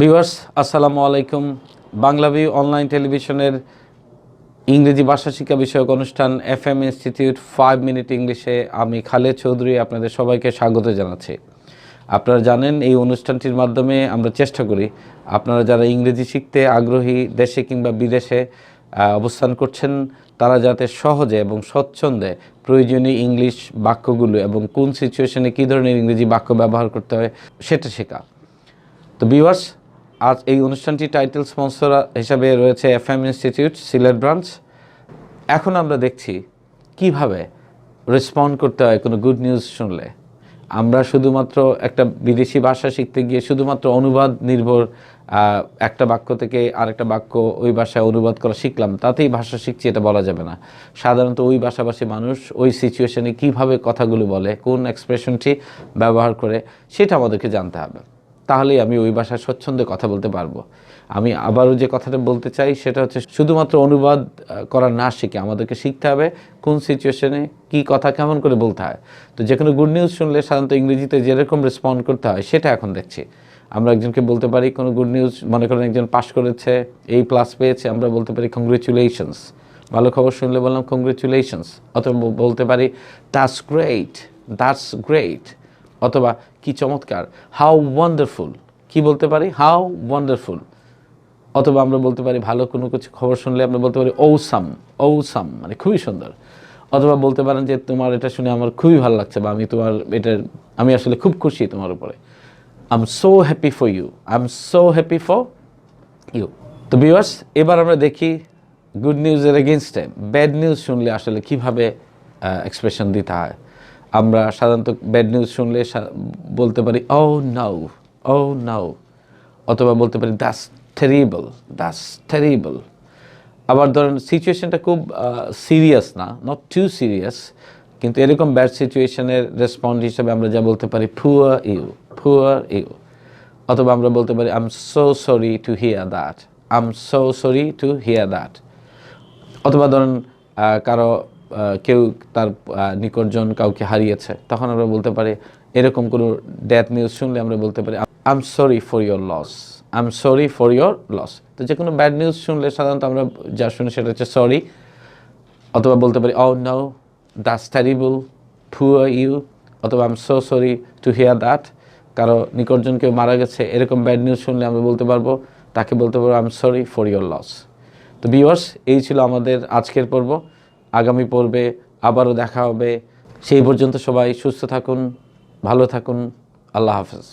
Viewers আসসালামু আলাইকুম। Bangla view online টেলিভিশনের ইংরেজি ভাষা শিক্ষা বিষয়ক অনুষ্ঠান FM ইনস্টিটিউট 5 মিনিট ইংলিশে আমি খালেদ চৌধুরী আপনাদের সবাইকে স্বাগত জানাচ্ছি। আপনারা জানেন এই অনুষ্ঠানটির মাধ্যমে আমরা চেষ্টা করি আপনারা যারা ইংরেজি শিখতে আগ্রহী দেশে কিংবা বিদেশে অবস্থান করছেন তারা যাতে সহজে এবং স্বচ্ছন্দে প্রয়োজনীয় ইংলিশ বাক্যগুলো এবং কোন সিচুয়েশনে কী ধরনের ইংরেজি বাক্য ব্যবহার করতে হয় সেটা শেখা। তো ভিউয়ার্স, আজ এই অনুষ্ঠানটি টাইটেল স্পন্সর হিসাবে রয়েছে FM ইনস্টিটিউট সিলেট ব্রাঞ্চ। এখন আমরা দেখছি কিভাবে রেসপন্ড করতে হয় কোনো গুড নিউজ শুনলে। আমরা শুধুমাত্র একটা বিদেশি ভাষা শিখতে গিয়ে শুধুমাত্র অনুবাদ নির্ভর একটা বাক্য থেকে আরেকটা বাক্য ওই ভাষায় অনুবাদ করা শিখলাম, তাতেই ভাষা শিখছি এটা বলা যাবে না। সাধারণত ওই ভাষাভাষী মানুষ ওই সিচুয়েশনে কিভাবে কথাগুলো বলে, কোন এক্সপ্রেশনটি ব্যবহার করে সেটা আমাদেরকে জানতে হবে, তাহলেই আমি ওই ভাষায় স্বচ্ছন্দে কথা বলতে পারবো। আমি আবারও যে কথাটা বলতে চাই সেটা হচ্ছে শুধুমাত্র অনুবাদ করা না শিখে আমাদেরকে শিখতে হবে কোন সিচুয়েশনে কী কথা কেমন করে বলতে হয়। তো যে কোনো গুড নিউজ শুনলে সাধারণত ইংরেজিতে যেরকম রেসপন্ড করতে হয় সেটা এখন দেখছি। আমরা একজনকে বলতে পারি কোনো গুড নিউজ, মনে করেন একজন পাস করেছে, A+ পেয়েছে, আমরা বলতে পারি কংগ্রেচুলেশনস। ভালো খবর শুনলে বললাম কংগ্রেচুলেশনস, অথবা বলতে পারি দ্যাটস গ্রেট, দ্যাটস গ্রেট, অথবা কি চমৎকার, হাউ ওয়ান্ডারফুল। কি বলতে পারি? How wonderful. অথবা আমরা বলতে পারি ভালো কোনো কিছু খবর শুনলে আমরা বলতে পারি ঔসাম, ঔসাম মানে খুবই সুন্দর। অথবা বলতে পারেন যে তোমার এটা শুনে আমার খুবই ভালো লাগছে, বা আমি আসলে খুব খুশি তোমার উপরে। I am so happy for you, I am so happy for you. তো ভিউয়ার্স, এবার আমরা দেখি গুড নিউজের এগেনস্টে ব্যাড নিউজ শুনলে আসলে কিভাবে এক্সপ্রেশন দিতে হয়। আমরা সাধারণত ব্যাড নিউজ শুনলে বলতে পারি ও নাও, ও নাও, অথবা বলতে পারি দ্যাটস টেরিবল, দ্যাটস টেরিবল। আবার ধরেন সিচুয়েশনটা খুব সিরিয়াস না, নট টু সিরিয়াস, কিন্তু এরকম ব্যাড সিচুয়েশনের রেসপন্ড হিসেবে আমরা যা বলতে পারি পুয়ার ইউ, পুয়ার ইউ। অথবা আমরা বলতে পারি I am so sorry to hear that, I am so sorry to hear that. অথবা ধরেন কেউ তার নিকটজন কাউকে হারিয়েছে, তখন আমরা বলতে পারি এরকম কোনো ডেথ নিউজ শুনলে আমরা বলতে পারি I am sorry for your loss, I am sorry for your loss. তো যে কোনো ব্যাড নিউজ শুনলে সাধারণত আমরা যা শুনি সেটা হচ্ছে সরি, অথবা বলতে পারি oh no, that's terrible, poor you, অথবা I am so sorry to hear that. কারো নিকটজন কেউ মারা গেছে, এরকম ব্যাড নিউজ শুনলে আমরা বলতে পারবো, তাকে বলতে পারবো I am sorry for your loss. তো ভিউয়ার্স, এই ছিল আমাদের আজকের পর্ব। আগামী পর্বে আবারও দেখা হবে। সেই পর্যন্ত সবাই সুস্থ থাকুন, ভালো থাকুন। আল্লাহ হাফেজ।